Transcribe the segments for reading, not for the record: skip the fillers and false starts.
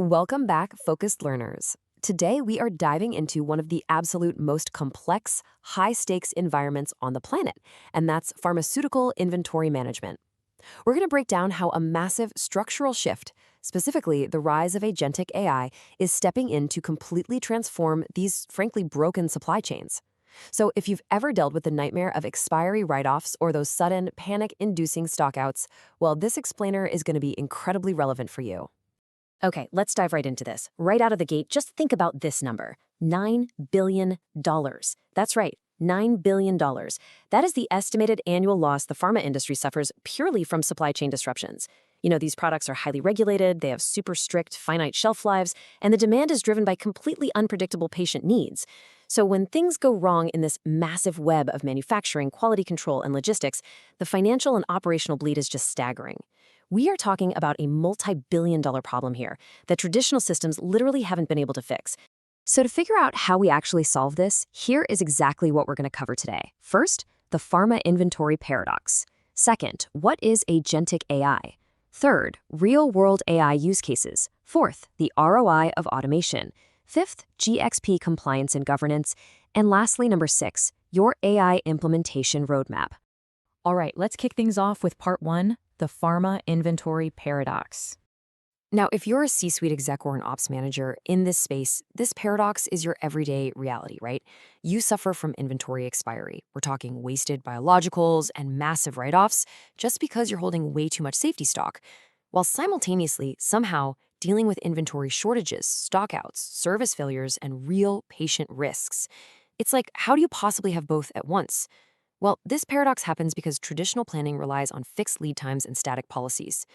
Welcome back, focused learners. Today, we are diving into one of the absolute most complex, high-stakes environments on the planet, and that's pharmaceutical inventory management. We're going to break down how a massive structural shift, specifically the rise of agentic AI, is stepping in to completely transform these, frankly, broken supply chains. So if you've ever dealt with the nightmare of expiry write-offs or those sudden, panic-inducing stockouts, well, this explainer is going to be incredibly relevant for you. Okay, let's dive right into this. Right out of the gate, just think about this number, $9 billion. That's right, $9 billion. That is the estimated annual loss the pharma industry suffers purely from supply chain disruptions. These products are highly regulated, they have super strict, finite shelf lives, and the demand is driven by completely unpredictable patient needs. So when things go wrong in this massive web of manufacturing, quality control, and logistics, the financial and operational bleed is just staggering. We are talking about a multi-billion-dollar problem here that traditional systems literally haven't been able to fix. So to figure out how we actually solve this, here is exactly what we're going to cover today. First, the pharma inventory paradox. Second, what is agentic AI? Third, real-world AI use cases. Fourth, the ROI of automation. Fifth, GXP compliance and governance. And lastly, number 6, your AI implementation roadmap. All right, let's kick things off with part 1, the pharma inventory paradox. Now, if you're a C-suite exec or an ops manager in this space, this paradox is your everyday reality, right? You suffer from inventory expiry. We're talking wasted biologicals and massive write-offs just because you're holding way too much safety stock, while simultaneously, somehow, dealing with inventory shortages, stockouts, service failures, and real patient risks. It's like, how do you possibly have both at once? Well, this paradox happens because traditional planning relies on fixed lead times and static policies.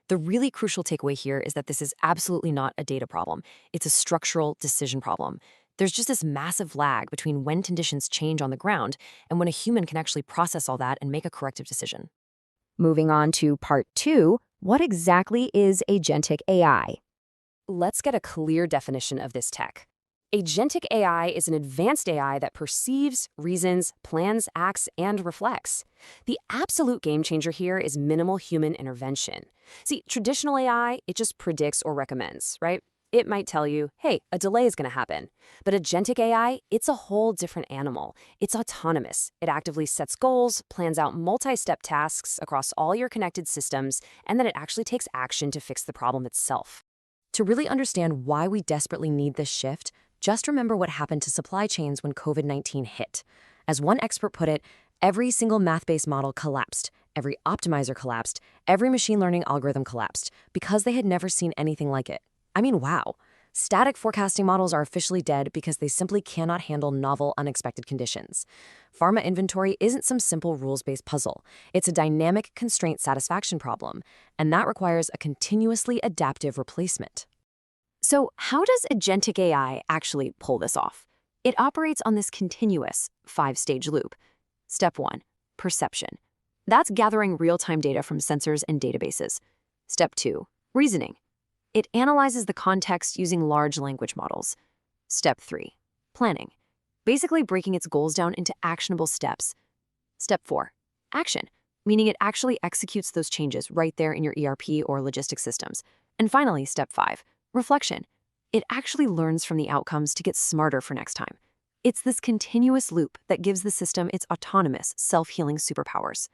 The really crucial takeaway here is that this is absolutely not a data problem. It's a structural decision problem. There's just this massive lag between when conditions change on the ground and when a human can actually process all that and make a corrective decision. Moving on to part 2, what exactly is agentic AI? Let's get a clear definition of this tech. Agentic AI is an advanced AI that perceives, reasons, plans, acts, and reflects. The absolute game changer here is minimal human intervention. See, traditional AI, it just predicts or recommends, right? It might tell you, hey, a delay is going to happen. But agentic AI, it's a whole different animal. It's autonomous. It actively sets goals, plans out multi-step tasks across all your connected systems, and then it actually takes action to fix the problem itself. To really understand why we desperately need this shift, just remember what happened to supply chains when COVID-19 hit. As one expert put it, every single math-based model collapsed, every optimizer collapsed, every machine learning algorithm collapsed, because they had never seen anything like it. I mean, wow. Static forecasting models are officially dead because they simply cannot handle novel, unexpected conditions. Pharma inventory isn't some simple rules-based puzzle. It's a dynamic constraint satisfaction problem, and that requires a continuously adaptive replacement. So how does agentic AI actually pull this off? It operates on this continuous 5-stage loop. Step 1, perception. That's gathering real-time data from sensors and databases. Step 2, reasoning. It analyzes the context using large language models. Step 3, planning. Basically breaking its goals down into actionable steps. Step 4, action, meaning it actually executes those changes right there in your ERP or logistics systems. And finally, step 5, reflection. It actually learns from the outcomes to get smarter for next time. It's this continuous loop that gives the system its autonomous, self-healing superpowers.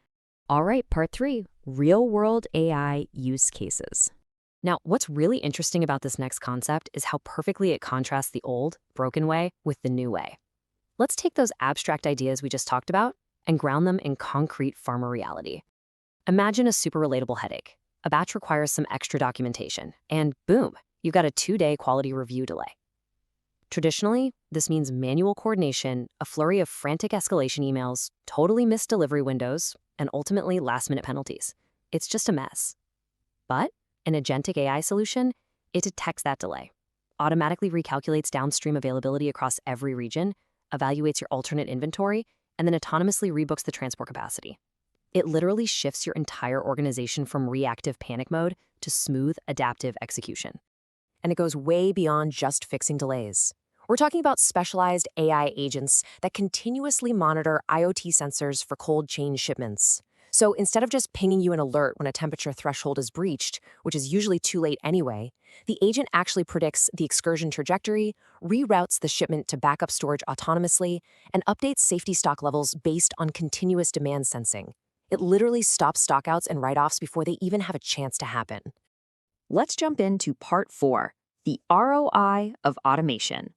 All right, part 3, real-world AI use cases. Now, what's really interesting about this next concept is how perfectly it contrasts the old, broken way with the new way. Let's take those abstract ideas we just talked about and ground them in concrete pharma reality. Imagine a super relatable headache. A batch requires some extra documentation, and boom, you've got a 2-day quality review delay. Traditionally, this means manual coordination, a flurry of frantic escalation emails, totally missed delivery windows, and ultimately last-minute penalties. It's just a mess. But an agentic AI solution, it detects that delay, automatically recalculates downstream availability across every region, evaluates your alternate inventory, and then autonomously rebooks the transport capacity. It literally shifts your entire organization from reactive panic mode to smooth, adaptive execution. And it goes way beyond just fixing delays. We're talking about specialized AI agents that continuously monitor IoT sensors for cold chain shipments. So instead of just pinging you an alert when a temperature threshold is breached, which is usually too late anyway, the agent actually predicts the excursion trajectory, reroutes the shipment to backup storage autonomously, and updates safety stock levels based on continuous demand sensing. It literally stops stockouts and write-offs before they even have a chance to happen. Let's jump into part 4, the ROI of automation.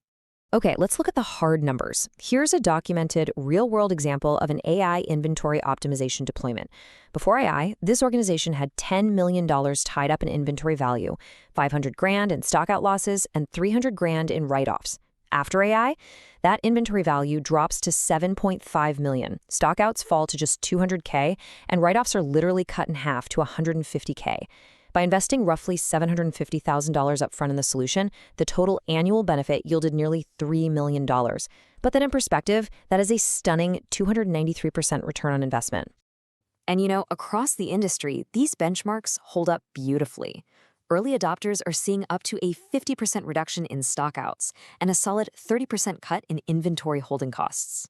Okay, let's look at the hard numbers. Here's a documented, real-world example of an AI inventory optimization deployment. Before AI, this organization had $10 million tied up in inventory value, $500,000 in stockout losses, and $300,000 in write-offs. After AI, that inventory value drops to $7.5 million. Stockouts fall to just $200,000, and write-offs are literally cut in half to $150,000. By investing roughly $750,000 upfront in the solution, the total annual benefit yielded nearly $3 million. But then in perspective, that is a stunning 293% return on investment. And across the industry, these benchmarks hold up beautifully. Early adopters are seeing up to a 50% reduction in stockouts and a solid 30% cut in inventory holding costs.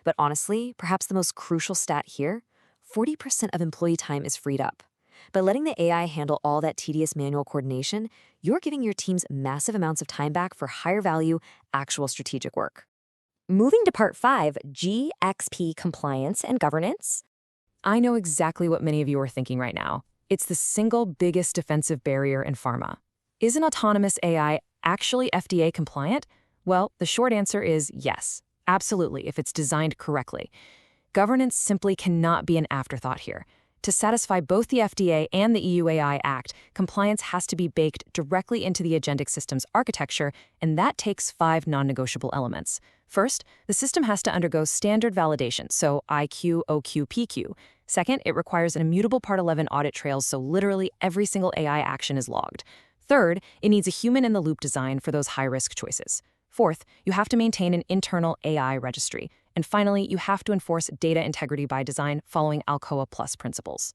But honestly, perhaps the most crucial stat here, 40% of employee time is freed up. By letting the AI handle all that tedious manual coordination, you're giving your teams massive amounts of time back for higher value, actual strategic work. Moving to part 5, GXP compliance and governance. I know exactly what many of you are thinking right now. It's the single biggest defensive barrier in pharma. Is an autonomous AI actually FDA compliant? Well, the short answer is yes, absolutely, if it's designed correctly. Governance simply cannot be an afterthought here. To satisfy both the FDA and the EU AI Act, compliance has to be baked directly into the agentic system's architecture, and that takes 5 non-negotiable elements. First, the system has to undergo standard validation, so IQ, OQ, PQ. Second, it requires an immutable Part 11 audit trails, so literally every single AI action is logged. Third, it needs a human-in-the-loop design for those high-risk choices. Fourth, you have to maintain an internal AI registry. And finally, you have to enforce data integrity by design following Alcoa Plus principles.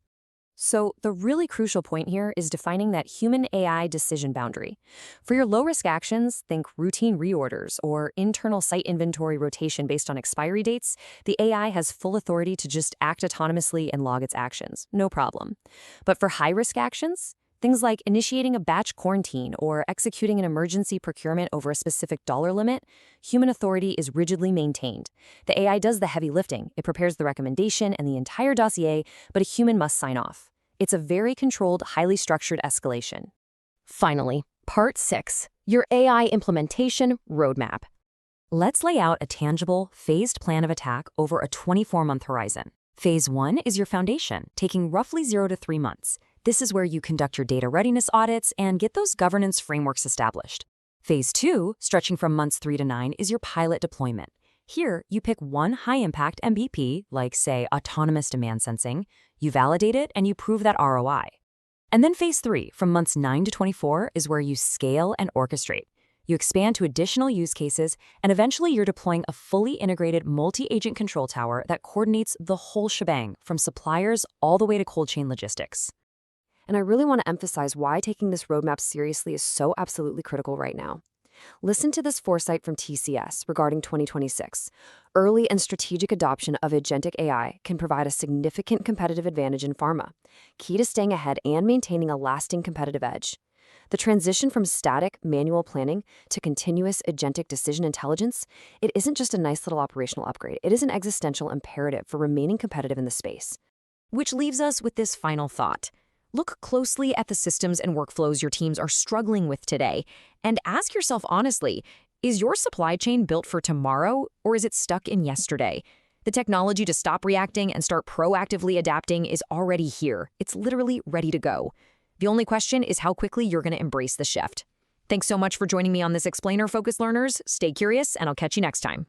So the really crucial point here is defining that human-AI decision boundary. For your low-risk actions, think routine reorders or internal site inventory rotation based on expiry dates, the AI has full authority to just act autonomously and log its actions, no problem. But for high-risk actions, things like initiating a batch quarantine or executing an emergency procurement over a specific dollar limit, human authority is rigidly maintained. The AI does the heavy lifting. It prepares the recommendation and the entire dossier, but a human must sign off. It's a very controlled, highly structured escalation. Finally, part 6, your AI implementation roadmap. Let's lay out a tangible, phased plan of attack over a 24-month horizon. Phase 1 is your foundation, taking roughly 0 to 3 months. This is where you conduct your data readiness audits and get those governance frameworks established. Phase 2, stretching from months 3 to 9, is your pilot deployment. Here, you pick one high-impact MVP, like, say, autonomous demand sensing, you validate it, and you prove that ROI. And then Phase 3, from months 9 to 24, is where you scale and orchestrate. You expand to additional use cases, and eventually you're deploying a fully integrated multi-agent control tower that coordinates the whole shebang, from suppliers all the way to cold chain logistics. And I really want to emphasize why taking this roadmap seriously is so absolutely critical right now. Listen to this foresight from TCS regarding 2026. Early and strategic adoption of agentic AI can provide a significant competitive advantage in pharma, key to staying ahead and maintaining a lasting competitive edge. The transition from static, manual planning to continuous agentic decision intelligence, it isn't just a nice little operational upgrade. It is an existential imperative for remaining competitive in the space. Which leaves us with this final thought. Look closely at the systems and workflows your teams are struggling with today, and ask yourself honestly, is your supply chain built for tomorrow, or is it stuck in yesterday? The technology to stop reacting and start proactively adapting is already here. It's literally ready to go. The only question is how quickly you're going to embrace the shift. Thanks so much for joining me on this explainer, Focus Learners. Stay curious, and I'll catch you next time.